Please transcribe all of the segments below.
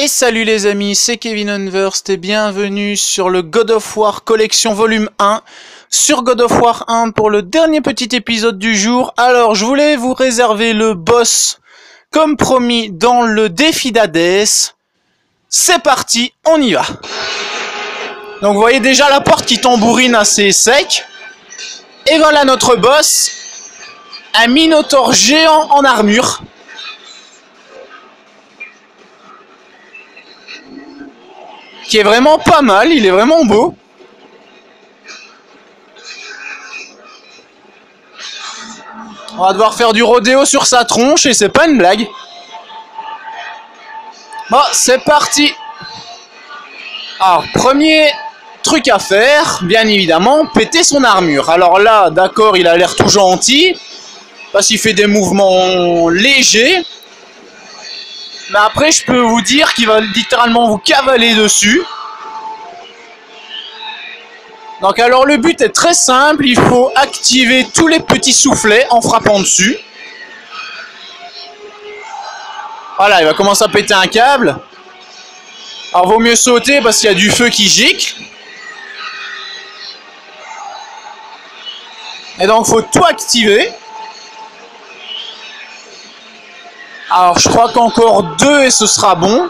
Et salut les amis, c'est Kevin Unverst et bienvenue sur le God of War Collection Volume 1. Sur God of War 1 pour le dernier petit épisode du jour. Alors je voulais vous réserver le boss comme promis dans le défi d'Hadès. C'est parti, on y va. Donc vous voyez déjà la porte qui tambourine assez sec. Et voilà notre boss, un minotaure géant en armure. Qui est vraiment pas mal, il est vraiment beau. On va devoir faire du rodéo sur sa tronche et c'est pas une blague. Bon, c'est parti. Alors, premier truc à faire, bien évidemment, péter son armure. Alors là, d'accord, il a l'air tout gentil, parce qu'il fait des mouvements légers. Mais après, je peux vous dire qu'il va littéralement vous cavaler dessus. Donc alors le but est très simple, il faut activer tous les petits soufflets en frappant dessus. Voilà, il va commencer à péter un câble. Alors vaut mieux sauter parce qu'il y a du feu qui gicle. Et donc il faut tout activer. Alors je crois qu'encore 2 et ce sera bon.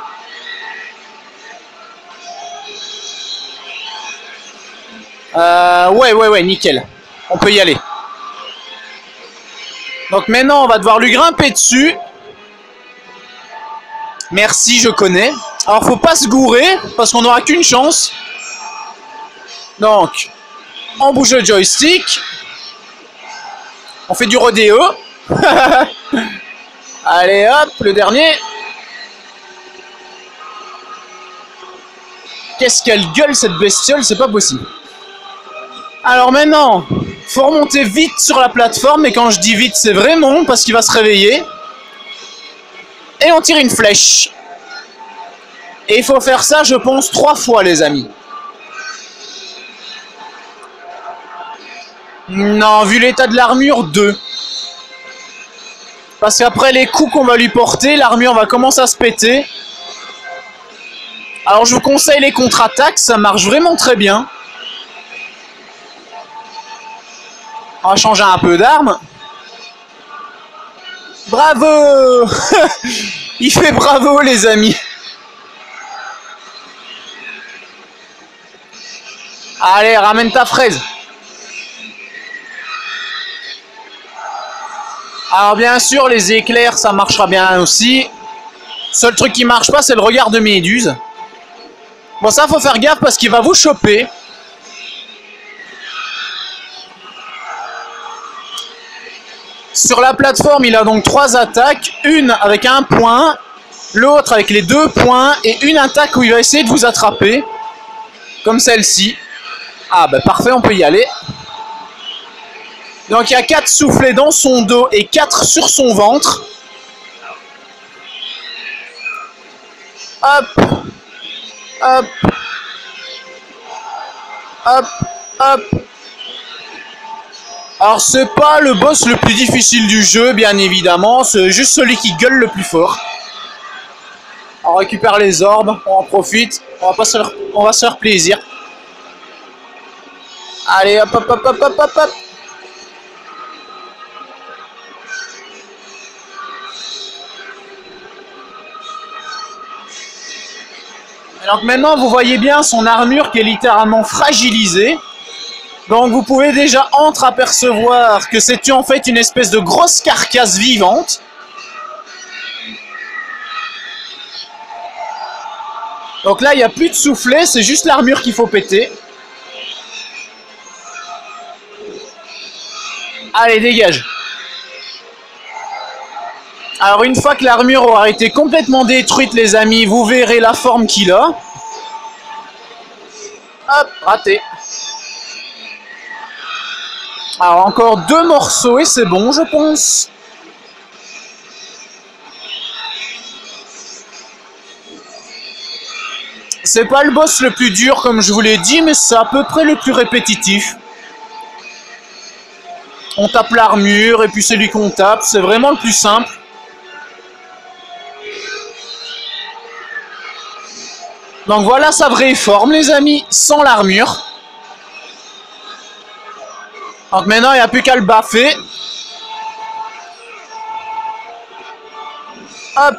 Ouais, nickel. On peut y aller. Donc maintenant, on va devoir lui grimper dessus. Merci, je connais. Alors, faut pas se gourer, parce qu'on n'aura qu'une chance. Donc, on bouge le joystick. On fait du rodéo. Allez, hop, le dernier. Qu'est-ce qu'elle gueule, cette bestiole, c'est pas possible. Alors maintenant, faut remonter vite sur la plateforme, et quand je dis vite, c'est vraiment parce qu'il va se réveiller. Et on tire une flèche. Et il faut faire ça, je pense, 3 fois, les amis. Non, vu l'état de l'armure, 2. Parce qu'après les coups qu'on va lui porter, l'armure va commencer à se péter. Alors je vous conseille les contre-attaques, ça marche vraiment très bien. On va changer un peu d'arme. Bravo. Il fait bravo, les amis. Allez, ramène ta fraise. Alors bien sûr, les éclairs, ça marchera bien aussi. Seul truc qui marche pas, c'est le regard de Méduse. Bon, ça, faut faire gaffe parce qu'il va vous choper. Sur la plateforme, il a donc 3 attaques. Une avec un point, l'autre avec les 2 points, et une attaque où il va essayer de vous attraper. Comme celle-ci. Ah bah parfait, on peut y aller. Donc il y a 4 soufflets dans son dos et 4 sur son ventre. Hop. Hop. Hop. Hop. Alors c'est pas le boss le plus difficile du jeu, bien évidemment, c'est juste celui qui gueule le plus fort. On récupère les orbes, on en profite, on va se faire plaisir. Allez, hop, hop, hop, hop, hop, hop, hop. Donc maintenant vous voyez bien son armure qui est littéralement fragilisée. Donc vous pouvez déjà entreapercevoir que c'est en fait une espèce de grosse carcasse vivante. Donc là il n'y a plus de soufflet, c'est juste l'armure qu'il faut péter. Allez, dégage. Alors une fois que l'armure aura été complètement détruite, les amis, vous verrez la forme qu'il a. Hop, raté. Alors encore 2 morceaux et c'est bon, je pense. C'est pas le boss le plus dur comme je vous l'ai dit, mais c'est à peu près le plus répétitif. On tape l'armure et puis c'est lui qu'on tape, c'est vraiment le plus simple. Donc voilà sa vraie forme, les amis, sans l'armure. Donc maintenant, il n'y a plus qu'à le baffer. Hop.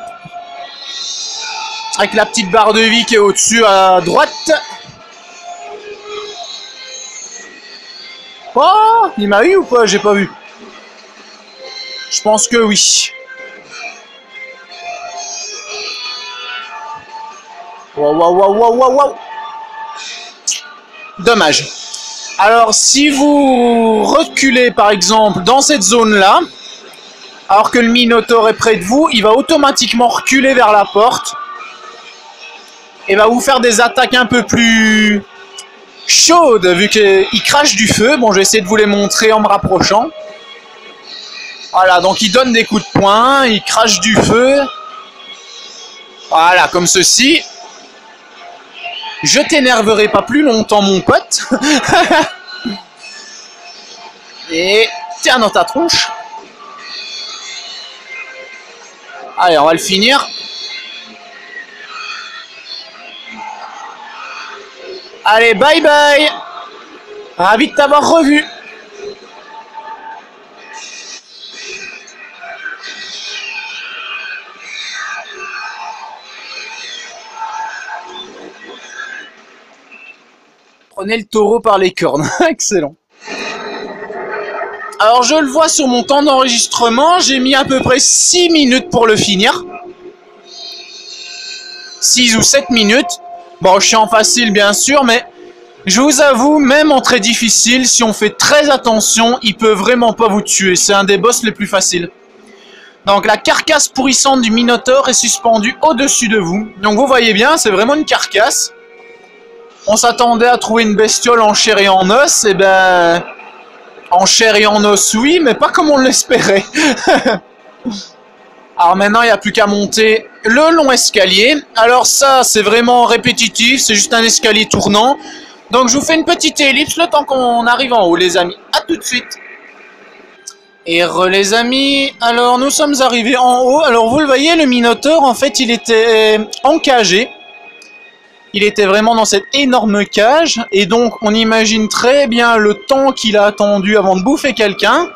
Avec la petite barre de vie qui est au-dessus à droite. Oh, il m'a eu ou pas? J'ai pas vu. Je pense que oui. Waouh, waouh, waouh, waouh, waouh, waouh. Dommage. Alors, si vous reculez, par exemple, dans cette zone-là, alors que le Minotaure est près de vous, il va automatiquement reculer vers la porte et va vous faire des attaques un peu plus chaudes, vu qu'il crache du feu. Bon, je vais essayer de vous les montrer en me rapprochant. Voilà, donc il donne des coups de poing, il crache du feu. Voilà, comme ceci. Je t'énerverai pas plus longtemps, mon pote. Et tiens dans ta tronche. Allez, on va le finir. Allez, bye bye. Ravi de t'avoir revu. Prenez le taureau par les cornes. Excellent. Alors je le vois sur mon temps d'enregistrement, j'ai mis à peu près 6 minutes pour le finir. 6 ou 7 minutes. Bon, je suis en facile bien sûr, mais je vous avoue, même en très difficile, si on fait très attention, il peut vraiment pas vous tuer. C'est un des boss les plus faciles. Donc la carcasse pourrissante du Minotaure est suspendue au-dessus de vous. Donc vous voyez bien, c'est vraiment une carcasse. On s'attendait à trouver une bestiole en chair et en os, et ben... En chair et en os, oui, mais pas comme on l'espérait. Alors maintenant, il n'y a plus qu'à monter le long escalier. Alors ça, c'est vraiment répétitif, c'est juste un escalier tournant. Donc je vous fais une petite ellipse le temps qu'on arrive en haut, les amis. A tout de suite. Et les amis, alors nous sommes arrivés en haut. Alors vous le voyez, le Minotaure, en fait, il était encagé. Il était vraiment dans cette énorme cage. Et donc, on imagine très bien le temps qu'il a attendu avant de bouffer quelqu'un.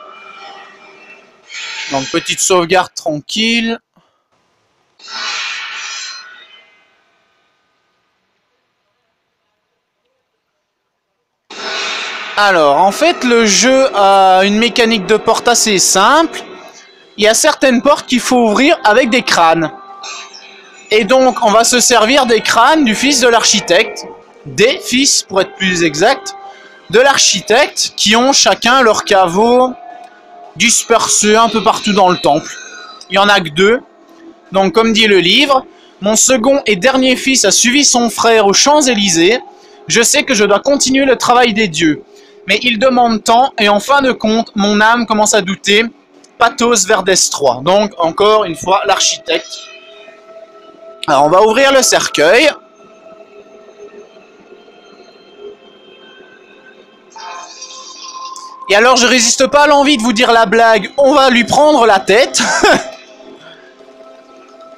Donc, petite sauvegarde tranquille. Alors, en fait, le jeu a une mécanique de porte assez simple. Il y a certaines portes qu'il faut ouvrir avec des crânes. Et donc, on va se servir des crânes du fils de l'architecte. Des fils, pour être plus exact, de l'architecte, qui ont chacun leur caveau dispersé un peu partout dans le temple. Il n'y en a que 2. Donc, comme dit le livre, mon second et dernier fils a suivi son frère aux Champs-Élysées. Je sais que je dois continuer le travail des dieux. Mais il demande temps, et en fin de compte, mon âme commence à douter. Pathos Verdes 3. Donc, encore une fois, l'architecte. Alors, on va ouvrir le cercueil. Et alors, je résiste pas à l'envie de vous dire la blague. On va lui prendre la tête.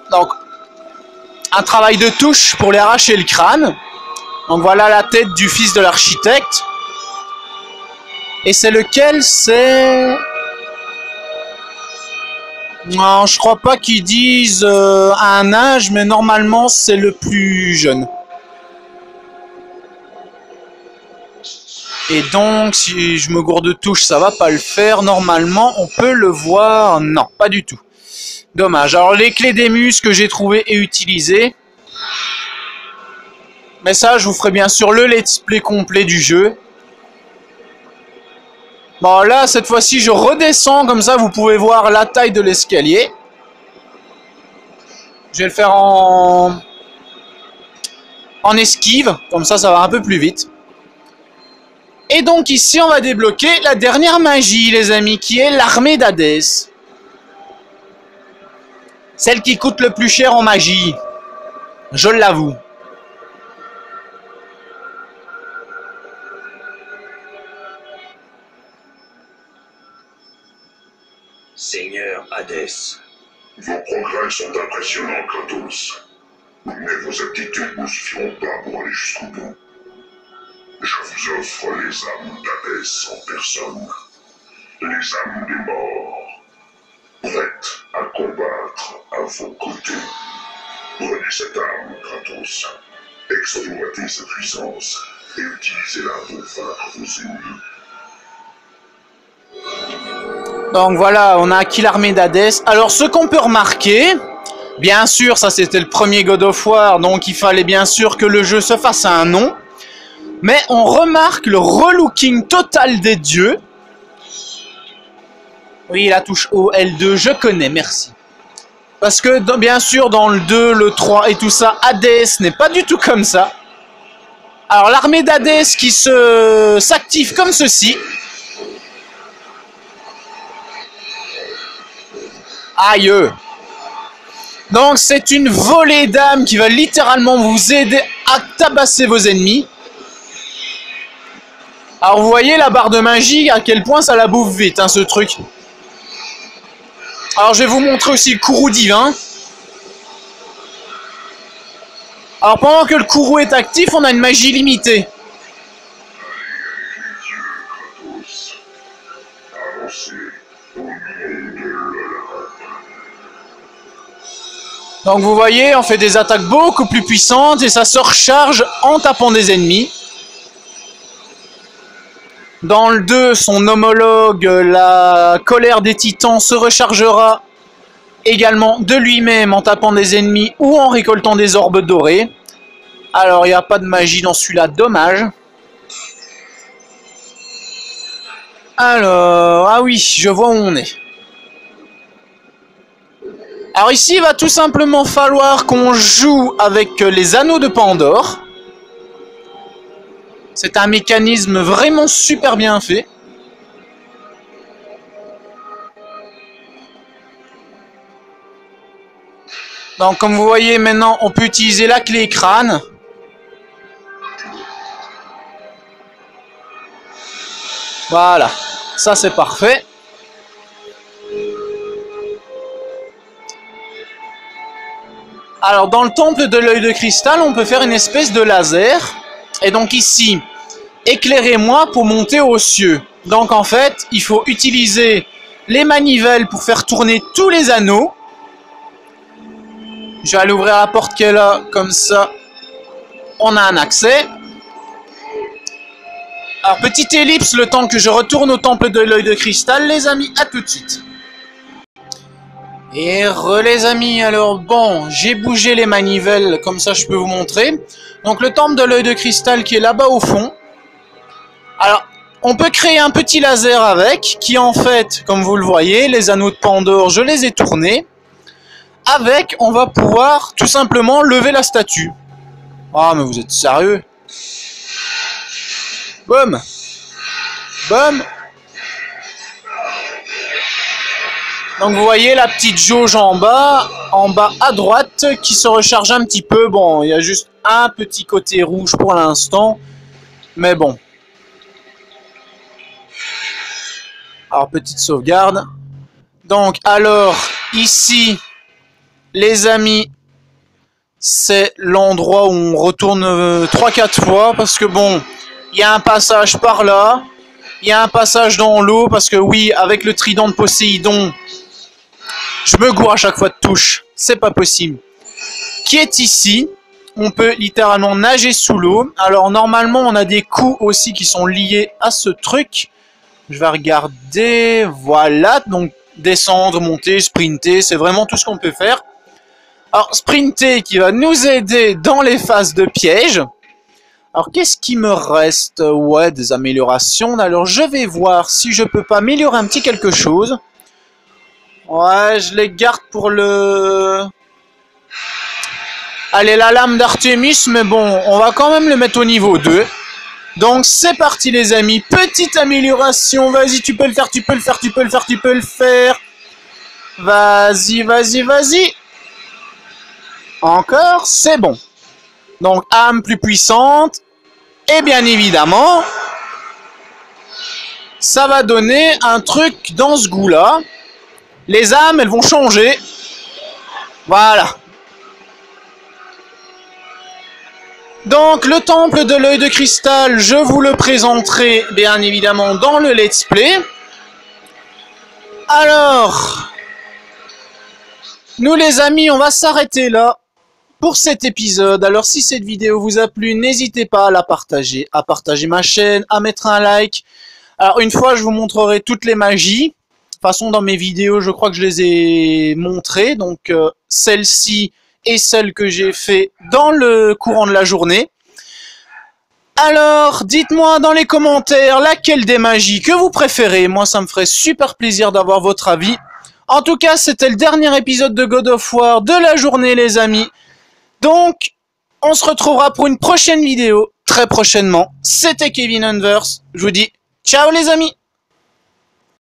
Donc, un travail de touche pour lui arracher le crâne. Donc, voilà la tête du fils de l'architecte. Et c'est lequel? C'est... Non, je crois pas qu'ils disent un âge, mais normalement, c'est le plus jeune. Et donc, si je me gourde de touche, ça va pas le faire. Normalement, on peut le voir. Non, pas du tout. Dommage. Alors, les clés des muses que j'ai trouvées et utilisées. Mais ça, je vous ferai bien sûr le let's play complet du jeu. Bon, là, cette fois-ci, je redescends. Comme ça, vous pouvez voir la taille de l'escalier. Je vais le faire en esquive. Comme ça va un peu plus vite. Et donc ici, on va débloquer la dernière magie, les amis, qui est l'armée d'Hadès. Celle qui coûte le plus cher en magie. Je l'avoue. Seigneur Hadès. Vos progrès sont impressionnants, Kratos. Mais vos aptitudes ne suffiront pas pour aller jusqu'au bout. Je vous offre les âmes d'Hadès en personne. Les âmes des morts, prêtes à combattre à vos côtés. Prenez cette arme, Kratos. Exploitez sa puissance et utilisez-la pour vaincre vos ennemis. Donc voilà, on a acquis l'armée d'Hadès. Alors ce qu'on peut remarquer, bien sûr, ça c'était le premier God of War, donc il fallait bien sûr que le jeu se fasse un nom. Mais on remarque le relooking total des dieux. Oui, la touche O, L2, je connais, merci. Parce que bien sûr, dans le 2, le 3 et tout ça, Hadès n'est pas du tout comme ça. Alors l'armée d'Hadès qui s'active comme ceci. Aïe. Donc c'est une volée d'âmes qui va littéralement vous aider à tabasser vos ennemis. Alors vous voyez la barre de magie, à quel point ça la bouffe vite, hein, ce truc. Alors je vais vous montrer aussi le courroux divin. Alors pendant que le courroux est actif, on a une magie limitée. Donc vous voyez, on fait des attaques beaucoup plus puissantes et ça se recharge en tapant des ennemis. Dans le 2, son homologue, la colère des titans, se rechargera également de lui-même en tapant des ennemis ou en récoltant des orbes dorées. Alors il n'y a pas de magie dans celui-là, dommage. Alors, ah oui, je vois où on est. Alors ici, il va tout simplement falloir qu'on joue avec les anneaux de Pandore. C'est un mécanisme vraiment super bien fait. Donc comme vous voyez maintenant, on peut utiliser la clé crâne. Voilà, ça c'est parfait. Alors dans le temple de l'œil de cristal, on peut faire une espèce de laser. Et donc ici, éclairez-moi pour monter aux cieux. Donc en fait, il faut utiliser les manivelles pour faire tourner tous les anneaux. Je vais aller ouvrir la porte qui est là, comme ça, on a un accès. Alors petite ellipse, le temps que je retourne au temple de l'œil de cristal, les amis, à tout de suite. Et les amis, alors bon, j'ai bougé les manivelles, comme ça je peux vous montrer. Donc le temple de l'œil de cristal qui est là-bas au fond. Alors, on peut créer un petit laser avec, qui en fait, comme vous le voyez, les anneaux de Pandore, je les ai tournés. Avec, on va pouvoir tout simplement lever la statue. Ah, mais vous êtes sérieux? Boum! Boum! Donc vous voyez la petite jauge en bas à droite qui se recharge un petit peu. Bon, il y a juste un petit côté rouge pour l'instant, mais bon. Alors petite sauvegarde. Donc alors ici, les amis, c'est l'endroit où on retourne 3-4 fois parce que bon, il y a un passage par là, il y a un passage dans l'eau parce que oui, avec le trident de Poséidon. Je me gourre à chaque fois de touche, c'est pas possible. Qui est ici, on peut littéralement nager sous l'eau. Alors normalement on a des coups aussi qui sont liés à ce truc. Je vais regarder, voilà, donc descendre, monter, sprinter, c'est vraiment tout ce qu'on peut faire. Alors sprinter qui va nous aider dans les phases de piège. Alors qu'est-ce qui me reste? Ouais, des améliorations. Alors je vais voir si je peux pas améliorer un petit quelque chose. Ouais, je les garde pour le... Allez, la lame d'Artémis, mais bon, on va quand même le mettre au niveau 2. Donc, c'est parti, les amis. Petite amélioration. Vas-y, tu peux le faire, tu peux le faire, tu peux le faire, tu peux le faire. Vas-y, vas-y, vas-y. Encore, c'est bon. Donc, âme plus puissante. Et bien évidemment, ça va donner un truc dans ce goût-là. Les âmes, elles vont changer. Voilà. Donc le temple de l'œil de cristal, je vous le présenterai bien évidemment dans le let's play. Alors, nous les amis, on va s'arrêter là pour cet épisode. Alors si cette vidéo vous a plu, n'hésitez pas à partager ma chaîne, à mettre un like. Alors une fois, je vous montrerai toutes les magies. De toute façon, dans mes vidéos, je crois que je les ai montrées. Donc celle-ci et celle que j'ai fait dans le courant de la journée. Alors, dites-moi dans les commentaires laquelle des magies que vous préférez. Moi, ça me ferait super plaisir d'avoir votre avis. En tout cas, c'était le dernier épisode de God of War de la journée, les amis. Donc, on se retrouvera pour une prochaine vidéo, très prochainement. C'était Kevin Unverse. Je vous dis ciao les amis.